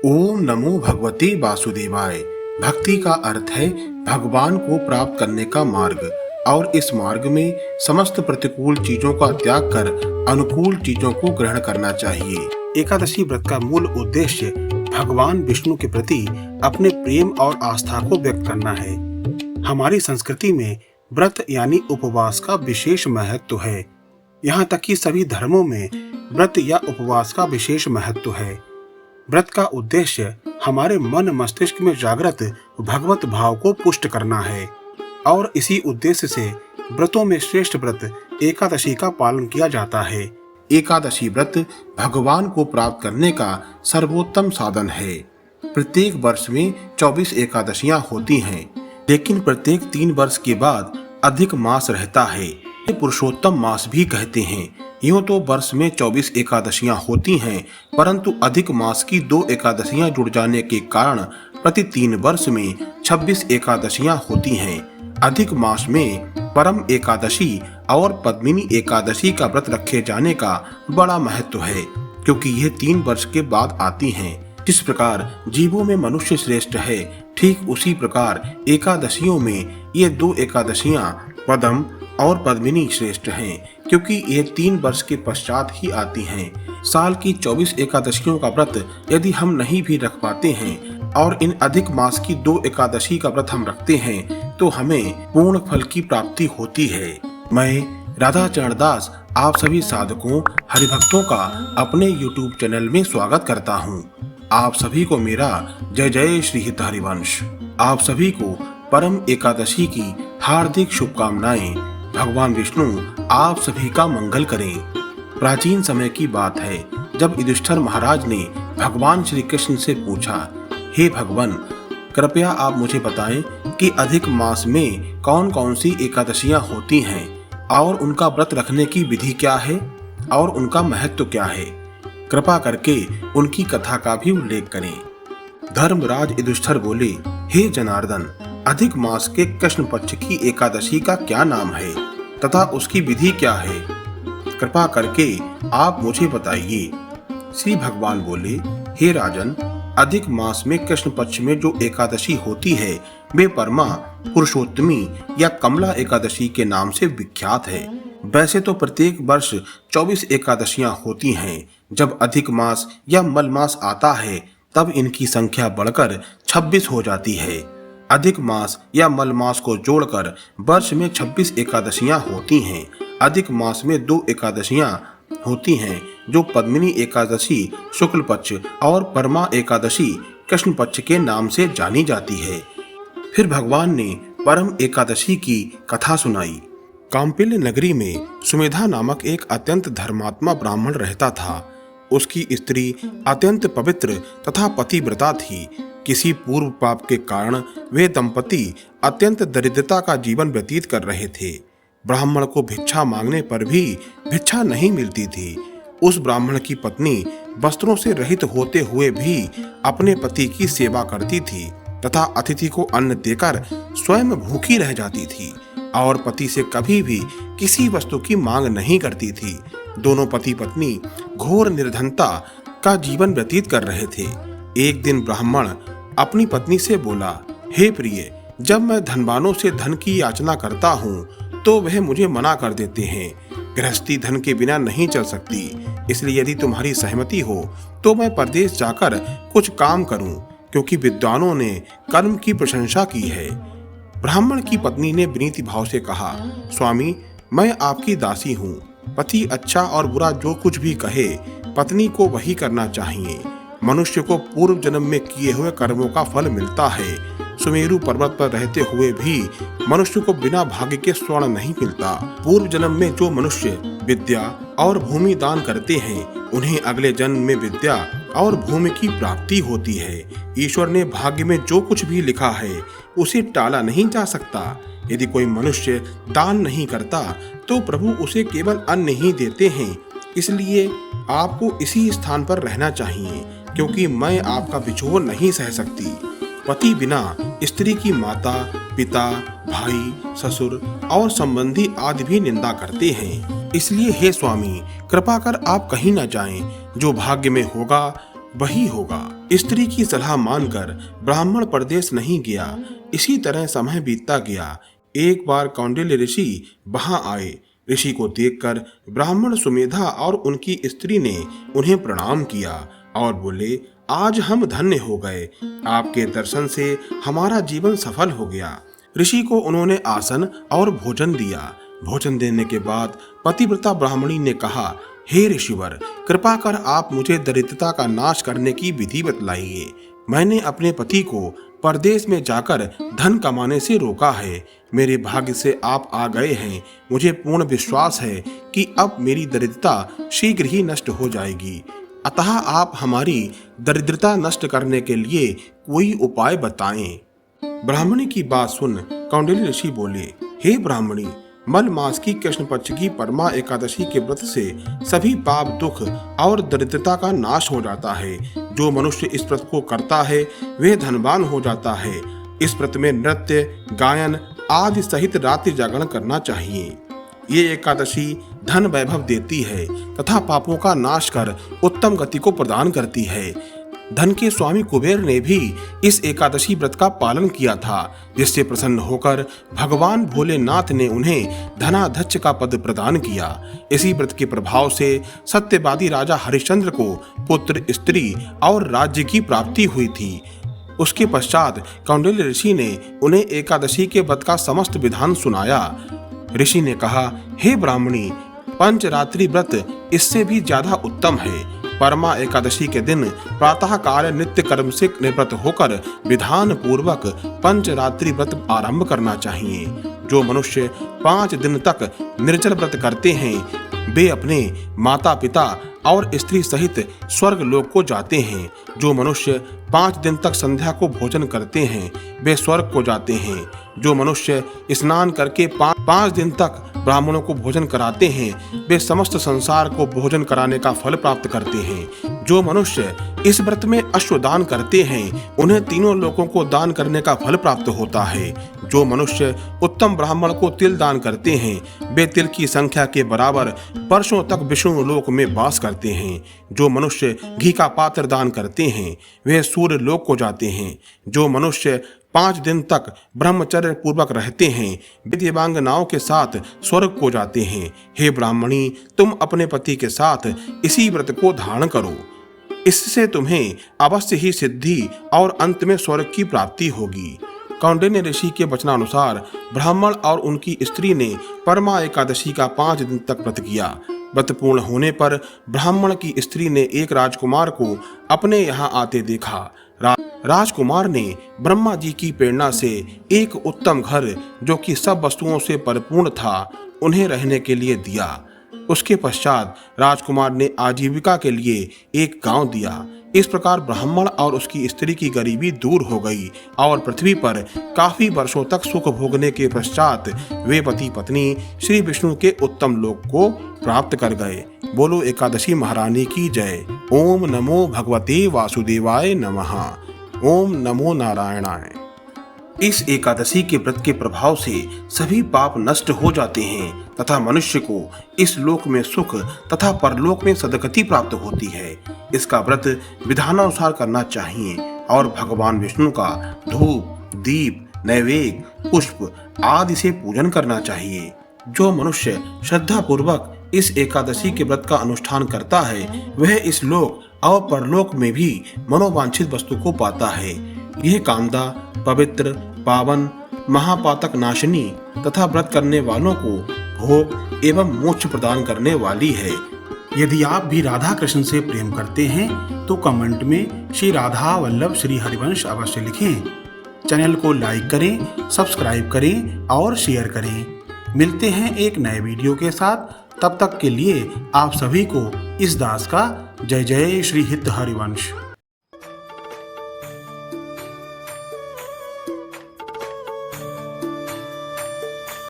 ओम नमो भगवते वासुदेवाय। भक्ति का अर्थ है भगवान को प्राप्त करने का मार्ग, और इस मार्ग में समस्त प्रतिकूल चीजों का त्याग कर अनुकूल चीजों को ग्रहण करना चाहिए। एकादशी व्रत का मूल उद्देश्य भगवान विष्णु के प्रति अपने प्रेम और आस्था को व्यक्त करना है। हमारी संस्कृति में व्रत यानी उपवास का विशेष महत्व है। यहाँ तक कि सभी धर्मों में व्रत या उपवास का विशेष महत्व है। व्रत का उद्देश्य हमारे मन मस्तिष्क में जागृत भगवत भाव को पुष्ट करना है, और इसी उद्देश्य से व्रतों में श्रेष्ठ व्रत एकादशी का पालन किया जाता है। एकादशी व्रत भगवान को प्राप्त करने का सर्वोत्तम साधन है। प्रत्येक वर्ष में 24 एकादशियां होती हैं, लेकिन प्रत्येक 3 वर्ष के बाद अधिक मास रहता है। ये पुरुषोत्तम मास भी कहते हैं। यूं तो वर्ष में 24 एकादशियां होती हैं, परंतु अधिक मास की 2 एकादशियां जुड़ जाने के कारण प्रति 3 वर्ष में 26 एकादशियां होती हैं। अधिक मास में परम एकादशी और पद्मिनी एकादशी का व्रत रखे जाने का बड़ा महत्व है, क्योंकि ये 3 वर्ष के बाद आती हैं। जिस प्रकार जीवों में मनुष्य श्रेष्ठ है, ठीक उसी प्रकार एकादशियों में ये 2 एकादशियां पद्म और पद्मिनी श्रेष्ठ हैं, क्योंकि ये 3 वर्ष के पश्चात ही आती हैं। साल की 24 एकादशियों का व्रत यदि हम नहीं भी रख पाते हैं और इन अधिक मास की 2 एकादशी का व्रत हम रखते हैं, तो हमें पूर्ण फल की प्राप्ति होती है। मैं राधा चरण दास आप सभी साधकों हरिभक्तों का अपने YouTube चैनल में स्वागत करता हूँ। आप सभी को मेरा जय जय श्री हित हरिवंश। आप सभी को परम एकादशी की हार्दिक शुभकामनाएं। भगवान विष्णु आप सभी का मंगल करें। प्राचीन समय की बात है, जब युधिष्ठिर महाराज ने भगवान श्री कृष्ण से पूछा, हे भगवान, कृपया आप मुझे बताएं कि अधिक मास में कौन कौन सी एकादशियां होती हैं और उनका व्रत रखने की विधि क्या है और उनका महत्व क्या है। कृपा करके उनकी कथा का भी उल्लेख करें। धर्मराज युधिष्ठिर बोले, हे जनार्दन, अधिक मास के कृष्ण पक्ष की एकादशी का क्या नाम है तथा उसकी विधि क्या है? कृपा करके आप मुझे बताइए। श्री भगवान बोले, हे राजन, अधिक मास में कृष्ण पक्ष में जो एकादशी होती है वे परमा, पुरुषोत्तमी या कमला एकादशी के नाम से विख्यात है। वैसे तो प्रत्येक वर्ष 24 एकादशियां होती हैं। जब अधिक मास या मल मास आता है तब इनकी संख्या बढ़कर 26 हो जाती है। अधिक मास या मल मास को जोड़कर वर्ष में 26 एकादशियां होती हैं। अधिक मास में 2 एकादशियां होती हैं, जो पद्मिनी एकादशी शुक्ल पक्ष और परमा एकादशी कृष्ण पक्ष के नाम से जानी जाती है। फिर भगवान ने परम एकादशी की कथा सुनाई। काम्पिल्य नगरी में सुमेधा नामक एक अत्यंत धर्मात्मा ब्राह्मण रहता था। उसकी स्त्री अत्यंत पवित्र तथा पतिव्रता थी। किसी पूर्व पाप के कारण वे दंपति अत्यंत दरिद्रता का जीवन व्यतीत कर रहे थे। ब्राह्मण को भिक्षा मांगने पर भी भिक्षा नहीं मिलती थी। उस ब्राह्मण की पत्नी वस्त्रों से रहित होते हुए भी अपने पति की सेवा करती थी तथा अतिथि को अन्न देकर स्वयं भूखी रह जाती थी और पति से कभी भी किसी वस्तु की मांग नहीं करती थी। दोनों पति पत्नी घोर निर्धनता का जीवन व्यतीत कर रहे थे। एक दिन ब्राह्मण अपनी पत्नी से बोला, हे प्रिय, जब मैं धनवानों से धन की याचना करता हूँ तो वह मुझे मना कर देते हैं। गृहस्थी धन के बिना नहीं चल सकती, इसलिए यदि तुम्हारी सहमति हो तो मैं परदेश जाकर कुछ काम करूं, क्योंकि विद्वानों ने कर्म की प्रशंसा की है। ब्राह्मण की पत्नी ने विनीत भाव से कहा, स्वामी, मैं आपकी दासी हूँ। पति अच्छा और बुरा जो कुछ भी कहे, पत्नी को वही करना चाहिए। मनुष्य को पूर्व जन्म में किए हुए कर्मों का फल मिलता है। सुमेरु पर्वत पर रहते हुए भी मनुष्य को बिना भाग्य के स्वर्ण नहीं मिलता। पूर्व जन्म में जो मनुष्य विद्या और भूमि दान करते हैं, उन्हें अगले जन्म में विद्या और भूमि की प्राप्ति होती है। ईश्वर ने भाग्य में जो कुछ भी लिखा है उसे टाला नहीं जा सकता। यदि कोई मनुष्य दान नहीं करता तो प्रभु उसे केवल अन्न ही देते हैं। इसलिए आपको इसी स्थान पर रहना चाहिए, क्योंकि मैं आपका बिछोड़ नहीं सह सकती। पति बिना स्त्री की माता, पिता, भाई, ससुर और संबंधी आदि भी निंदा करते हैं। इसलिए हे स्वामी, कृपा कर आप कहीं न जाएं। जो भाग्य में होगा वही होगा। स्त्री की सलाह मानकर ब्राह्मण परदेश नहीं गया। इसी तरह समय बीतता गया। एक बार कौंडिल्य ऋषि वहां आए। ऋषि को देखकर ब्राह्मण सुमेधा और उनकी स्त्री ने उन्हें प्रणाम किया और बोले, आज हम धन्य हो गए। आपके दर्शन से हमारा जीवन सफल हो गया। ऋषि को उन्होंने आसन और भोजन दिया। भोजन देने के बाद पतिव्रता ब्राह्मणी ने कहा, हे ऋषिवर, कृपा कर आप मुझे दरिद्रता का नाश करने की विधि बतलाइए। मैंने अपने पति को परदेश में जाकर धन कमाने से रोका है। मेरे भाग्य से आप आ गए हैं। मुझे पूर्ण विश्वास है कि अब मेरी दरिद्रता शीघ्र ही नष्ट हो जाएगी। अतः आप हमारी दरिद्रता नष्ट करने के लिए कोई उपाय बताएं। ब्राह्मणी की बात सुन कौंडिल्य ऋषि बोले, हे ब्राह्मणी, मल मास की कृष्ण पक्ष की परमा एकादशी के व्रत से सभी पाप, दुख और दरिद्रता का नाश हो जाता है। जो मनुष्य इस व्रत को करता है वह धनवान हो जाता है। इस व्रत में नृत्य, गायन आदि सहित रात्रि जागरण करना चाहिए। ये एकादशी धन वैभव देती है तथा पापों का नाश कर उत्तम गति को प्रदान करती है। धन के स्वामी कुबेर ने भी इस एकादशी व्रत का पालन किया था, जिससे प्रसन्न होकर भगवान भोलेनाथ ने उन्हें धनाध्यक्ष का पद प्रदान किया। इसी व्रत के प्रभाव से सत्यवादी राजा हरिश्चंद्र को पुत्र, स्त्री और राज्य की प्राप्ति हुई थी। उसके पश्चात कौंडिल्य ऋषि ने उन्हें एकादशी के व्रत का समस्त विधान सुनाया। ऋषि ने कहा, हे ब्राह्मणी, पंचरात्रि व्रत इससे भी ज्यादा उत्तम है। परमा एकादशी के दिन प्रातः काल नित्य कर्म से निवृत्त होकर विधान पूर्वक पंचरात्रि व्रत आरंभ करना चाहिए। जो मनुष्य 5 दिन तक निर्जल व्रत करते हैं वे अपने माता पिता और स्त्री सहित स्वर्ग लोक को जाते हैं। जो मनुष्य 5 दिन तक संध्या को भोजन करते हैं वे स्वर्ग को जाते हैं। जो मनुष्य स्नान करके 5 दिन तक ब्राह्मणों को भोजन कराते हैं वे समस्त संसार को भोजन कराने का फल प्राप्त करते हैं। जो मनुष्य इस व्रत में अश्वदान करते हैं उन्हें तीनों लोकों को दान करने का फल प्राप्त होता है। जो मनुष्य उत्तम ब्राह्मण को तिल दान करते हैं वे तिल की संख्या के बराबर वर्षों तक विष्णु लोक में वास करते हैं। जो मनुष्य घी का पात्र दान करते हैं वे सूर्य लोक को जाते हैं। जो मनुष्य 5 दिन तक ब्रह्मचर्य पूर्वक रहते हैं वे देवांगनाओं के साथ स्वर्ग को जाते हैं। हे ब्राह्मणी, तुम अपने पति के साथ इसी व्रत को धारण करो। इससे तुम्हें अवश्य ही सिद्धि और अंत में स्वर्ग की प्राप्ति होगी। कौंडिन्य ऋषि के वचनानुसार ब्राह्मण और उनकी स्त्री ने परमा एकादशी का 5 दिन तक व्रत किया। व्रत पूर्ण होने पर ब्राह्मण की स्त्री ने एक राजकुमार को अपने यहाँ आते देखा। राजकुमार ने ब्रह्मा जी की प्रेरणा से एक उत्तम घर जो कि सब वस्तुओं से परिपूर्ण था उन्हें रहने के लिए दिया। उसके पश्चात राजकुमार ने आजीविका के लिए एक गांव दिया। इस प्रकार ब्राह्मण और उसकी स्त्री की गरीबी दूर हो गई और पृथ्वी पर काफी वर्षों तक सुख भोगने के पश्चात वे पति पत्नी श्री विष्णु के उत्तम लोक को प्राप्त कर गए। बोलो एकादशी महारानी की जय। ओम नमो भगवते वासुदेवाय नमः। ओम नमो नारायणाय। इस एकादशी के व्रत के प्रभाव से सभी पाप नष्ट हो जाते हैं तथा मनुष्य को इस लोक में सुख तथा परलोक में सदगति प्राप्त होती है। इसका व्रत विधानानुसार करना चाहिए और भगवान विष्णु का धूप, दीप, नैवेद्य, पुष्प आदि से पूजन करना चाहिए। जो मनुष्य श्रद्धा पूर्वक इस एकादशी के व्रत का अनुष्ठान करता है वह इस लोक और परलोक में भी मनोवांछित वस्तु को पाता है। यह कामदा पवित्र, पावन, महापातक नाशिनी तथा व्रत करने वालों को भोग एवं मोक्ष प्रदान करने वाली है। यदि आप भी राधा कृष्ण से प्रेम करते हैं तो कमेंट में श्री राधा वल्लभ श्री हरिवंश अवश्य लिखें। चैनल को लाइक करें, सब्सक्राइब करें और शेयर करें। मिलते हैं एक नए वीडियो के साथ। तब तक के लिए आप सभी को इस दास का जय जय श्री हित हरिवंश।